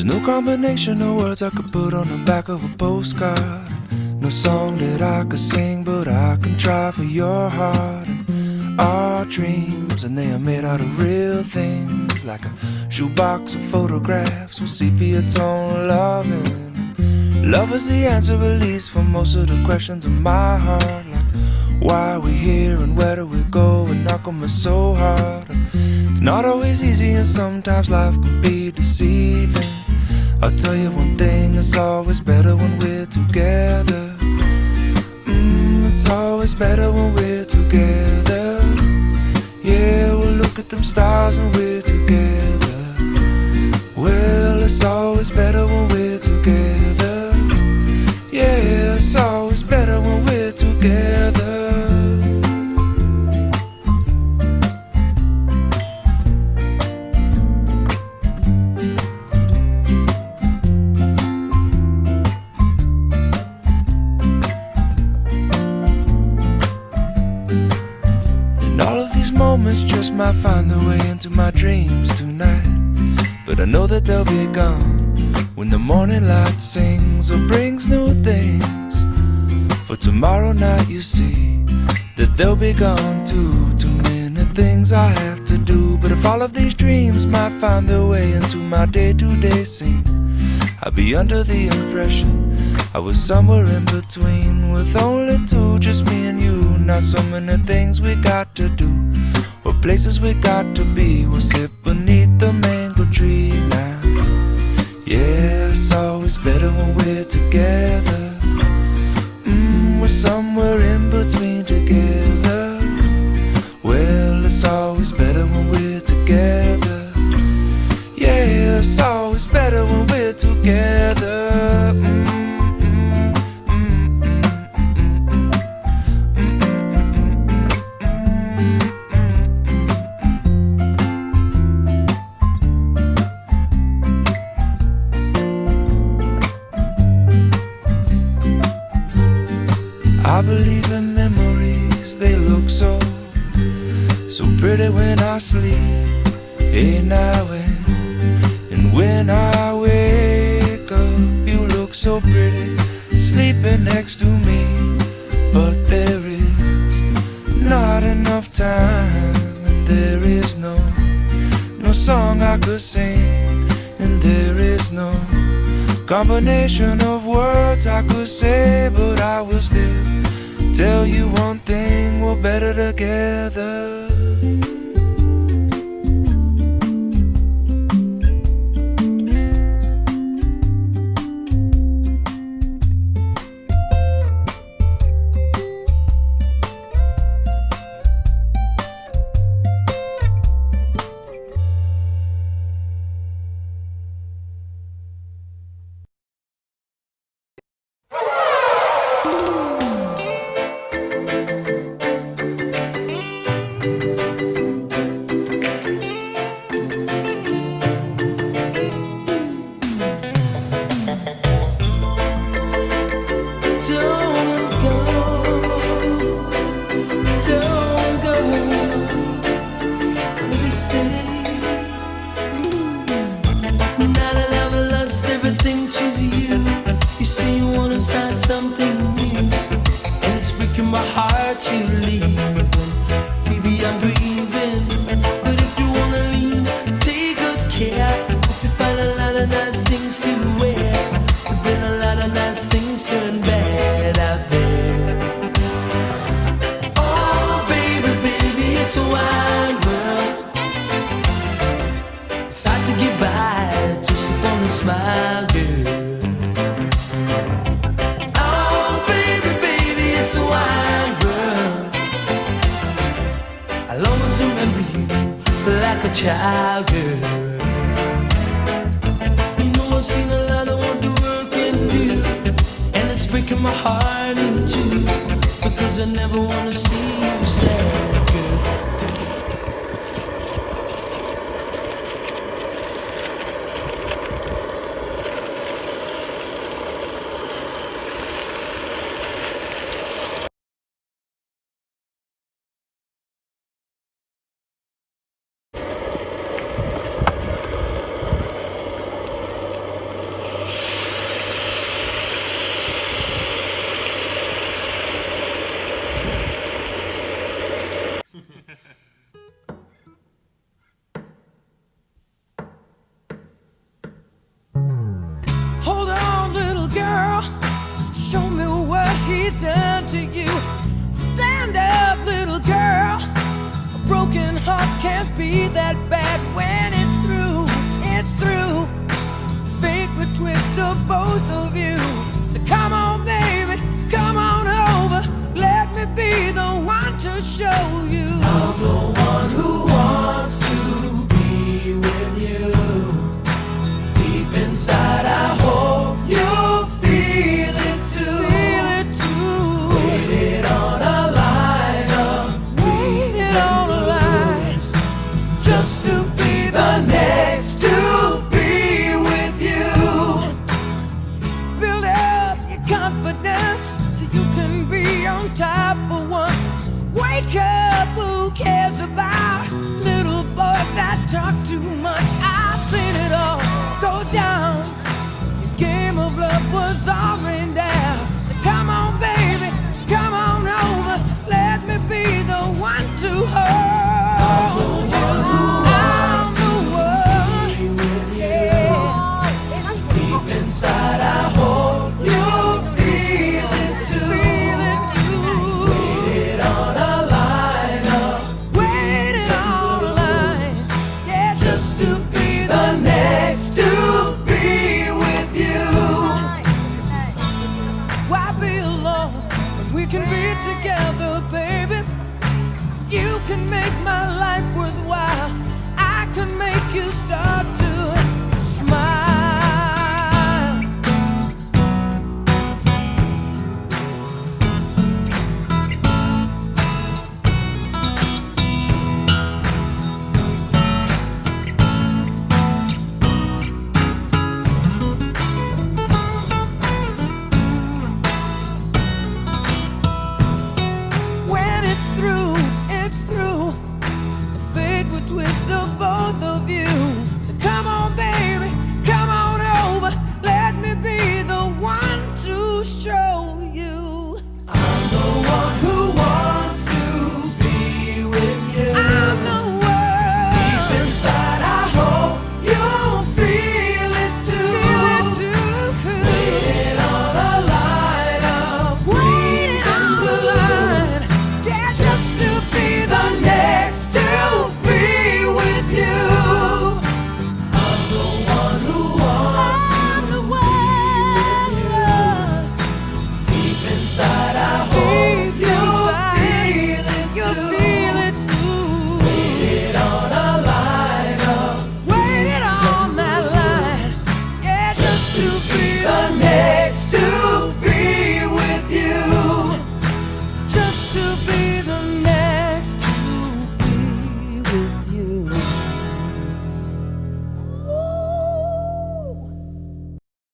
no combination of words I could put on the back of a postcard. No song that I could sing, but I can try for your heart. And our dreams, and they are made out of real things, like a shoebox of photographs with sepia tone loving. Love is the answer, at least, for most of the questions in my heart. Like, why are we here and where do we go? And knock on me so hard. It's not always easy, and sometimes life can be deceiving. I'll tell you one thing, it's always better when we're together. It's always better when we're together. Yeah, we'll look at them stars and we're together. Well, it's always better when we're together. Yeah, it's always better when we're together. Moments just might find their way into my dreams tonight, but I know that they'll be gone when the morning light sings or brings new things. For tomorrow night you see that they'll be gone too. Too many things I have to do, but if all of these dreams might find their way into my day-to-day scene, I'd be under the impression I was somewhere in between, with only two, just me and you. Not so many things we got to do, or places we got to be. We'll sit beneath the mango tree now. Yeah, it's always better when we're together. We're somewhere in between together. Well, it's always better when we're together. Yeah, it's always better when we're together. I believe in memories, they look so pretty when I sleep. Hey now and when I wake up, you look so pretty sleeping next to me. But there is not enough time, and there is no song I could sing, and there is no combination of words I could say, but I will still tell you one thing, we're better together. My heart you leave, baby I'm grieving, but if you wanna leave, take good care. Hope you find a lot of nice things to wear, but then a lot of nice things turn bad out there. Oh baby, baby, it's a wide world. It's hard to get by just upon a smile, girl. It's a wide world. I'll always remember you like a child, girl. You know I've seen a lot of what the world can do, and it's breaking my heart in two, because I never wanna see you sad, girl. be that bad when it's through. It's through. Fate would twist of both of you. So come on, baby, come on over. Let me be the one to show you. I'm the one who wants to be with you. Deep inside, I hope you feel it too. Feel it too. Waited on a line of waited on a line just to be the next to be with you. Build up your confidence so you can be on top for once. Wake up, who cares about little boys that talk too much? I've seen it all go down. Your game of love was all rained down. So come on, baby, come on over. Let me be the one to hold